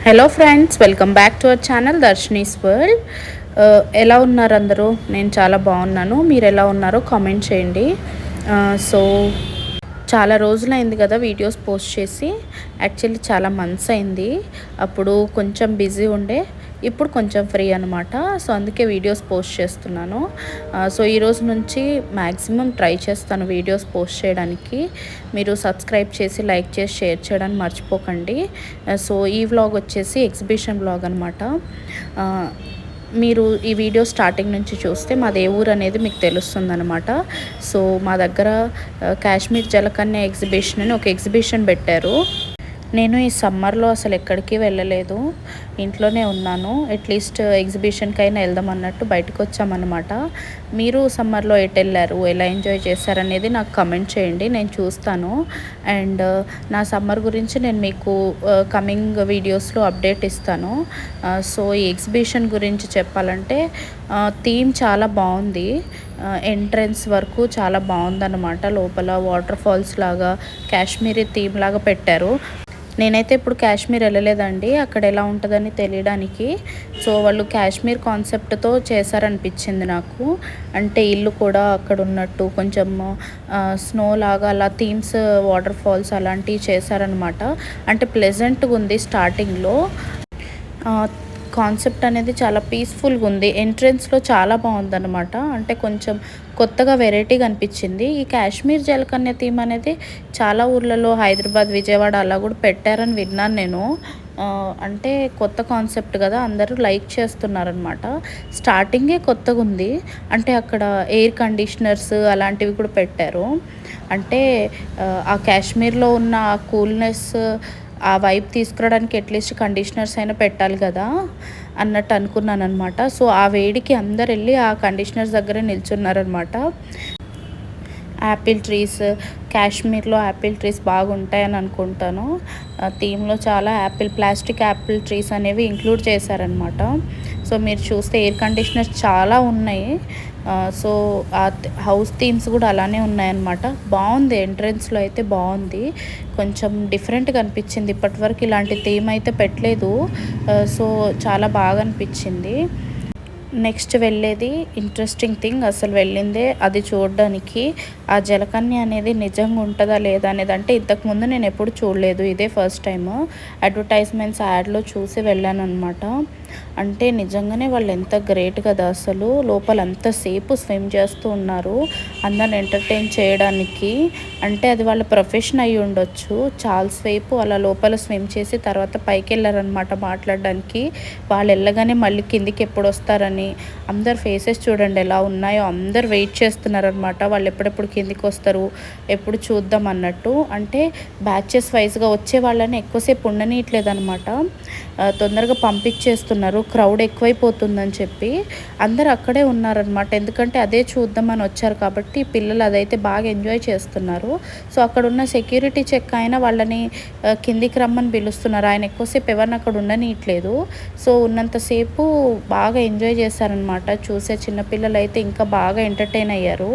Hello friends, welcome back to our channel Darshanis World. ఎలా ఉన్నారు అందరూ? నేను చాలా బాగున్నాను. మీరు ఎలా ఉన్నారో కామెంట్ చేయండి. సో చాలా రోజులైంది కదా వీడియోస్ పోస్ట్ చేసి. యాక్చువల్లీ చాలా మంత్స్ అయింది. అప్పుడు కొంచెం బిజీ ఉండే, ఇప్పుడు కొంచెం ఫ్రీ అనమాట. సో అందుకే వీడియోస్ పోస్ట్ చేస్తున్నాను. సో ఈరోజు నుంచి మ్యాక్సిమం ట్రై చేస్తాను వీడియోస్ పోస్ట్ చేయడానికి. మీరు సబ్స్క్రైబ్ చేసి లైక్ చేసి షేర్ చేయడానికి మర్చిపోకండి. సో ఈ వ్లాగ్ వచ్చేసి ఎగ్జిబిషన్ వ్లాగ్ అనమాట. మీరు ఈ వీడియో స్టార్టింగ్ నుంచి చూస్తే మాది ఏ ఊరు అనేది మీకు తెలుస్తుందన్నమాట. సో మా దగ్గర కాశ్మీర్ జలకన్య ఎగ్జిబిషన్ అని ఒక ఎగ్జిబిషన్ పెట్టారు. నేను ఈ సమ్మర్లో అసలు ఎక్కడికి వెళ్ళలేదు, ఇంట్లోనే ఉన్నాను. అట్లీస్ట్ ఎగ్జిబిషన్కి అయినా వెళ్దాం అన్నట్టు బయటకు వచ్చామన్నమాట. మీరు సమ్మర్లో ఎటు వెళ్ళారు, ఎలా ఎంజాయ్ చేశారనేది నాకు కమెంట్ చేయండి, నేను చూస్తాను. అండ్ నా సమ్మర్ గురించి నేను మీకు కమింగ్ వీడియోస్లో అప్డేట్ ఇస్తాను. సో ఈ ఎగ్జిబిషన్ గురించి చెప్పాలంటే థీమ్ చాలా బాగుంది. ఎంట్రన్స్ వరకు చాలా బాగుందన్నమాట. లోపల వాటర్ ఫాల్స్ లాగా కాశ్మీరీ థీమ్ లాగా పెట్టారు. నేనైతే ఇప్పుడు కాశ్మీర్ వెళ్ళలేదండి, అక్కడ ఎలా ఉంటుందని తెలియడానికి. సో వాళ్ళు కాశ్మీర్ కాన్సెప్ట్తో చేశారనిపించింది నాకు. అంటే ఇల్లు కూడా అక్కడ ఉన్నట్టు కొంచెం స్నో లాగా అలా థీమ్స్, వాటర్ ఫాల్స్ అలాంటివి చేశారనమాట. అంటే ప్లెజెంట్గా ఉంది స్టార్టింగ్లో. కాన్సెప్ట్ అనేది చాలా పీస్ఫుల్గా ఉంది. ఎంట్రన్స్లో చాలా బాగుందన్నమాట. అంటే కొంచెం కొత్తగా వెరైటీగా అనిపించింది. ఈ కాశ్మీర్ జలకన్య థీమ్ అనేది చాలా ఊర్లలో హైదరాబాద్, విజయవాడ అలా కూడా పెట్టారని విన్నాను నేను. అంటే కొత్త కాన్సెప్ట్ కదా, అందరూ లైక్ చేస్తున్నారనమాట. స్టార్టింగే కొత్తగా ఉంది. అంటే అక్కడ ఎయిర్ కండిషనర్స్ అలాంటివి కూడా పెట్టారు. అంటే ఆ కాశ్మీర్లో ఉన్న ఆ కూల్నెస్, ఆ వైబ్ తీసుకురావడానికి అట్లీస్ట్ కండిషనర్స్ అయినా పెట్టాలి కదా అన్నట్టు అనుకున్నాను అనమాట. సో ఆ వేడికి అందరు వెళ్ళి ఆ కండిషనర్స్ దగ్గరే నిల్చున్నారనమాట. యాపిల్ ట్రీస్, కాశ్మీర్లో యాపిల్ ట్రీస్ బాగుంటాయని అనుకుంటాను. థీమ్లో చాలా ప్లాస్టిక్ యాపిల్ ట్రీస్ అనేవి ఇంక్లూడ్ చేశారనమాట. సో మీరు చూస్తే ఎయిర్ కండిషనర్స్ చాలా ఉన్నాయి. సో ఆ హౌస్ థీమ్స్ కూడా అలానే ఉన్నాయన్నమాట. బాగుంది, ఎంట్రన్స్లో అయితే బాగుంది. కొంచెం డిఫరెంట్గా అనిపించింది. ఇప్పటివరకు ఇలాంటి థీమ్ అయితే పెట్టలేదు. సో చాలా బాగా అనిపించింది. నెక్స్ట్ వెళ్ళేది ఇంట్రెస్టింగ్ థింగ్, అసలు వెళ్ళిందే అది చూడడానికి. ఆ జలకన్య అనేది నిజంగా ఉంటుందా లేదా అనేది, అంటే ఇంతకుముందు నేను ఎప్పుడు చూడలేదు, ఇదే ఫస్ట్ టైం. అడ్వర్టైజ్మెంట్స్ యాడ్లో చూసి వెళ్ళాను అనమాట. అంటే నిజంగానే వాళ్ళు ఎంత గ్రేట్ కదా, అసలు లోపల అంతసేపు స్విమ్ చేస్తూ ఉన్నారు అందరిని ఎంటర్టైన్ చేయడానికి. అంటే అది వాళ్ళ ప్రొఫెషన్ అయి ఉండొచ్చు. చాలాసేపు అలా లోపల స్విమ్ చేసి తర్వాత పైకి వెళ్ళారనమాట మాట్లాడడానికి. వాళ్ళు వెళ్ళగానే మళ్ళీ కిందికి ఎప్పుడు వస్తారని అందరు ఫేసెస్ చూడండి ఎలా ఉన్నాయో. అందరు వెయిట్ చేస్తున్నారనమాట, వాళ్ళు ఎప్పుడెప్పుడు కిందికి వస్తారు, ఎప్పుడు చూద్దాం అన్నట్టు. అంటే బ్యాచెస్ వైజ్గా వచ్చే వాళ్ళని ఎక్కువసేపు ఉండనీయట్లేదు అనమాట, తొందరగా పంపించేస్తున్నారు. క్రౌడ్ ఎక్కువైపోతుందని చెప్పి అందరు అక్కడే ఉన్నారనమాట. ఎందుకంటే అదే చూద్దామని వచ్చారు కాబట్టి పిల్లలు అదైతే బాగా ఎంజాయ్ చేస్తున్నారు. సో అక్కడ ఉన్న సెక్యూరిటీ చెక్ అయినా వాళ్ళని కిందికి రమ్మని పిలుస్తున్నారు. ఆయన ఎక్కువసేపు ఎవరిని అక్కడ ఉండనీయట్లేదు. సో ఉన్నంతసేపు బాగా ఎంజాయ్ చేశారనమాట. చూసే చిన్నపిల్లలు అయితే ఇంకా బాగా ఎంటర్టైన్ అయ్యారు.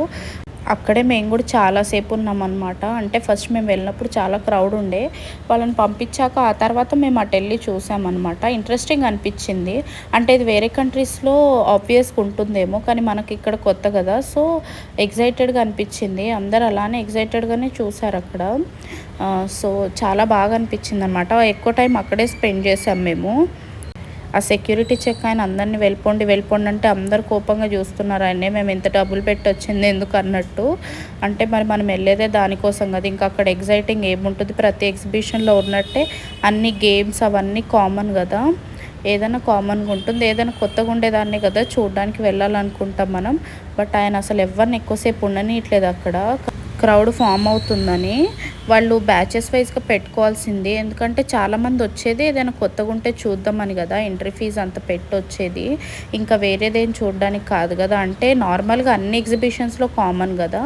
అక్కడే మేము కూడా చాలాసేపు ఉన్నామన్నమాట. అంటే ఫస్ట్ మేము వెళ్ళినప్పుడు చాలా క్రౌడ్ ఉండే, వాళ్ళని పంపించాక ఆ తర్వాత మేము అటు వెళ్ళి చూసామన్నమాట. ఇంట్రెస్టింగ్ అనిపించింది. అంటే ఇది వేరే కంట్రీస్లో ఆబ్వియస్గా ఉంటుందేమో, కానీ మనకి ఇక్కడ కొత్త కదా, సో ఎగ్జైటెడ్గా అనిపించింది. అందరు అలానే ఎగ్జైటెడ్గానే చూసారు అక్కడ. సో చాలా బాగా అనిపించింది అనమాట. ఎక్కువ టైం అక్కడే స్పెండ్ చేసాం మేము. ఆ సెక్యూరిటీ చెక్ ఆయన అందరినీ వెళ్ళిపోండి వెళ్ళిపోండి అంటే అందరు కోపంగా చూస్తున్నారు ఆయనే. మేము ఇంత డబ్బులు పెట్టి వచ్చింది ఎందుకు అన్నట్టు. అంటే మరి మనం వెళ్ళేదే దానికోసం కదా, ఇంకా అక్కడ ఎగ్జైటింగ్ ఏముంటుంది, ప్రతి ఎగ్జిబిషన్లో ఉన్నట్టే అన్ని గేమ్స్ అవన్నీ కామన్ కదా. ఏదైనా కామన్గా ఉంటుంది, ఏదైనా కొత్తగా ఉండేదాన్ని కదా చూడడానికి వెళ్ళాలనుకుంటాం మనం. బట్ ఆయన అసలు ఎవరిని ఎక్కువసేపు ఉండనీయట్లేదు అక్కడ. క్రౌడ్ ఫామ్ అవుతుందని వాళ్ళు బ్యాచెస్ వైజ్గా పెట్టుకోవాల్సింది. ఎందుకంటే చాలామంది వచ్చేది ఏదైనా కొత్తగా ఉంటే చూద్దామని కదా, ఎంట్రీ ఫీజు అంత పెట్టి వచ్చేది, ఇంకా వేరేదేం చూడడానికి కాదు కదా. అంటే నార్మల్గా అన్ని ఎగ్జిబిషన్స్లో కామన్ కదా,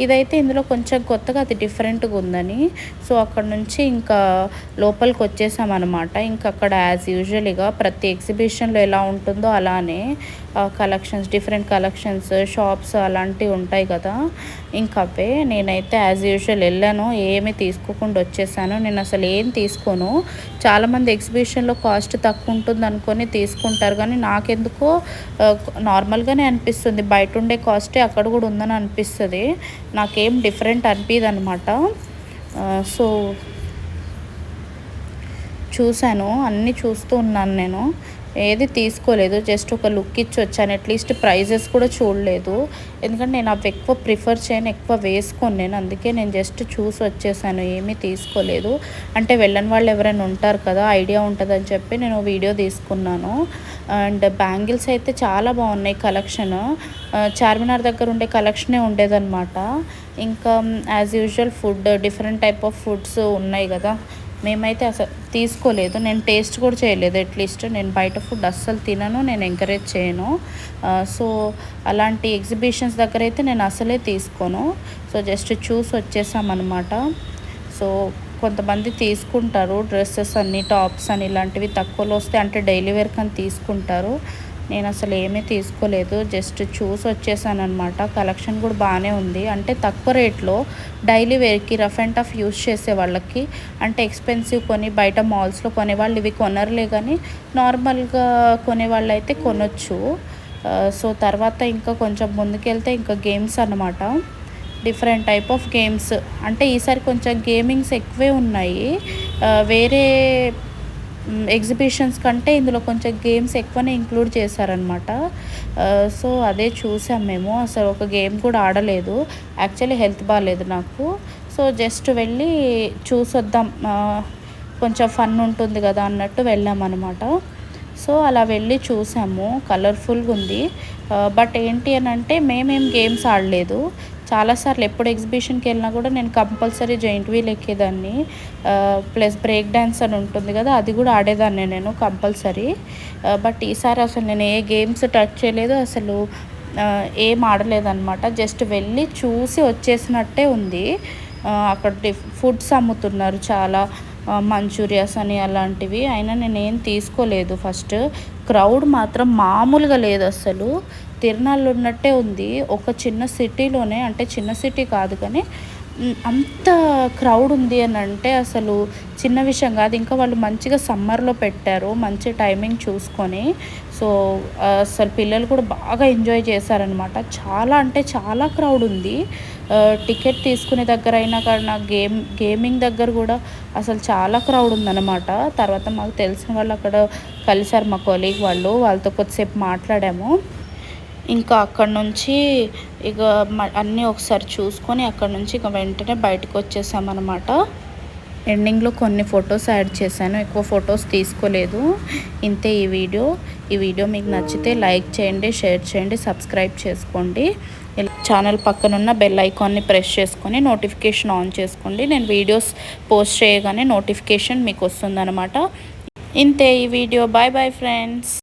ఇదైతే ఇందులో కొంచెం కొత్తగా అది డిఫరెంట్గా ఉందని. సో అక్కడ నుంచి ఇంకా లోపలికి వచ్చేసామన్నమాట. ఇంకా అక్కడ యాజ్ యూజువల్గా ప్రతి ఎగ్జిబిషన్లో ఎలా ఉంటుందో అలానే కలెక్షన్స్, డిఫరెంట్ కలెక్షన్స్, షాప్స్ అలాంటివి ఉంటాయి కదా. ఇంకా అవే నేనైతే యాజ్ యూజువల్ వెళ్ళాను, ఏమి ఏమీ తీసుకోకుండా వచ్చేసాను. నేను అసలు ఏం తీసుకోను. చాలామంది ఎగ్జిబిషన్లో కాస్ట్ తక్కువ ఉంటుంది అనుకొని తీసుకుంటారు, కానీ నాకెందుకో నార్మల్గానే అనిపిస్తుంది. బయట ఉండే కాస్టే అక్కడ కూడా ఉందని అనిపిస్తుంది. నాకేం డిఫరెంట్ అనిపించదు అనమాట. సో చూశాను, అన్నీ చూస్తూ ఉన్నాను. నేను ఏది తీసుకోలేదు, జస్ట్ ఒక లుక్ ఇచ్చి వచ్చాను. అట్లీస్ట్ ప్రైజెస్ కూడా చూడలేదు, ఎందుకంటే నేను అవి ఎక్కువ ప్రిఫర్ చేయను, ఎక్కువ వేసుకోను నేను. అందుకే నేను జస్ట్ చూసి వచ్చేసాను, ఏమీ తీసుకోలేదు. అంటే వెళ్ళని వాళ్ళు ఎవరైనా ఉంటారు కదా, ఐడియా ఉంటుందని చెప్పి నేను వీడియో తీసుకున్నాను. అండ్ బ్యాంగిల్స్ అయితే చాలా బాగున్నాయి కలెక్షన్. చార్మినార్ దగ్గర ఉండే కలెక్షనే ఉండేదన్నమాట. ఇంకా as usual food, different type of foods ఉన్నాయి కదా. మేమైతే అసలు తీసుకోలేదు, నేను టేస్ట్ కూడా చేయలేదు. అట్లీస్ట్ నేను బయట ఫుడ్ అస్సలు తినను, నేను ఎంకరేజ్ చేయను. సో అలాంటి ఎగ్జిబిషన్స్ దగ్గర అయితే నేను అసలే తీసుకోను. సో జస్ట్ చూసి వచ్చేసామన్నమాట. సో కొంతమంది తీసుకుంటారు డ్రెస్సెస్ అన్నీ, టాప్స్ అని, ఇలాంటివి తక్కువలో వస్తే అంటే డైలీ వేర్ కానీ తీసుకుంటారు. నేను అసలు ఏమీ తీసుకోలేదు, జస్ట్ చూసి వచ్చేసాను అనమాట. కలెక్షన్ కూడా బాగానే ఉంది, అంటే తక్కువ రేట్లో డైలీ వేర్కి, రఫ్ అండ్ టఫ్ యూస్ చేసే వాళ్ళకి. అంటే ఎక్స్పెన్సివ్ కొని బయట మాల్స్లో కొనేవాళ్ళు ఇవి కొనరులే, కానీ నార్మల్గా కొనేవాళ్ళు అయితే కొనొచ్చు. సో తర్వాత ఇంకా కొంచెం ముందుకెళ్తే ఇంకా గేమ్స్ అన్నమాట. డిఫరెంట్ టైప్ ఆఫ్ గేమ్స్, అంటే ఈసారి కొంచెం గేమింగ్స్ ఎక్కువే ఉన్నాయి. వేరే ఎగ్జిబిషన్స్ కంటే ఇందులో కొంచెం గేమ్స్ ఎక్కువనే ఇంక్లూడ్ చేశారనమాట. సో అదే చూసాం మేము. అసలు ఒక గేమ్ కూడా ఆడలేదు, యాక్చువల్లీ హెల్త్ బాగాలేదు నాకు. సో జస్ట్ వెళ్ళి చూసొద్దాం, కొంచెం ఫన్ ఉంటుంది కదా అన్నట్టు వెళ్ళామన్నమాట. సో అలా వెళ్ళి చూసాము, కలర్ఫుల్గా ఉంది. బట్ ఏంటి అని అంటే మేమేం గేమ్స్ ఆడలేదు. చాలాసార్లు ఎప్పుడు ఎగ్జిబిషన్కి వెళ్ళినా కూడా నేను కంపల్సరీ జైంట్ వీల్ ఎక్కేదాన్ని, ప్లస్ బ్రేక్ డ్యాన్స్ అని ఉంటుంది కదా, అది కూడా ఆడేదాన్ని నేను కంపల్సరీ. బట్ ఈసారి అసలు నేను ఏ గేమ్స్ టచ్ చేయలేదు, అసలు ఏం ఆడలేదన్నమాట. జస్ట్ వెళ్ళి చూసి వచ్చేసినట్టే ఉంది. అక్కడ ఫుడ్స్ అమ్ముతున్నారు చాలా, మంచూరియాస్ అని అలాంటివి. అయినా నేనేం తీసుకోలేదు. ఫస్ట్ క్రౌడ్ మాత్రం మామూలుగా లేదు, అసలు తిరునాళ్ళు ఉన్నట్టే ఉంది. ఒక చిన్న సిటీలోనే, అంటే చిన్న సిటీ కాదు కానీ అంత క్రౌడ్ ఉంది అని అంటే అసలు చిన్న విషయం కాదు. ఇంకా వాళ్ళు మంచిగా సమ్మర్లో పెట్టారు, మంచి టైమింగ్ చూసుకొని. సో అసలు పిల్లలు కూడా బాగా ఎంజాయ్ చేశారనమాట. చాలా అంటే చాలా క్రౌడ్ ఉంది. టికెట్ తీసుకునే దగ్గర అయినా కానీ నాకు గేమింగ్ దగ్గర కూడా అసలు చాలా క్రౌడ్ ఉందన్నమాట. తర్వాత మాకు తెలిసిన వాళ్ళు అక్కడ కలిసారు, మా కొలీగ్ వాళ్ళు, వాళ్ళతో కొద్దిసేపు మాట్లాడాము. ఇంకా అక్కడ నుంచి ఇక అన్నీ ఒకసారి చూసుకొని అక్కడ నుంచి ఇక వెంటనే బయటకు వచ్చేసామన్నమాట. ఎండింగ్లో కొన్ని ఫొటోస్ యాడ్ చేశాను, ఎక్కువ ఫొటోస్ తీసుకోలేదు. ఇంతే ఈ వీడియో మీకు నచ్చితే లైక్ చేయండి, షేర్ చేయండి, సబ్స్క్రైబ్ చేసుకోండి. ఛానల్ పక్కనున్న బెల్ ఐకాన్ని ప్రెస్ చేసుకొని నోటిఫికేషన్ ఆన్ చేసుకోండి. నేను వీడియోస్ పోస్ట్ చేయగానే నోటిఫికేషన్ మీకు వస్తుందన్నమాట. ఇంతే ఈ వీడియో. Bye bye friends.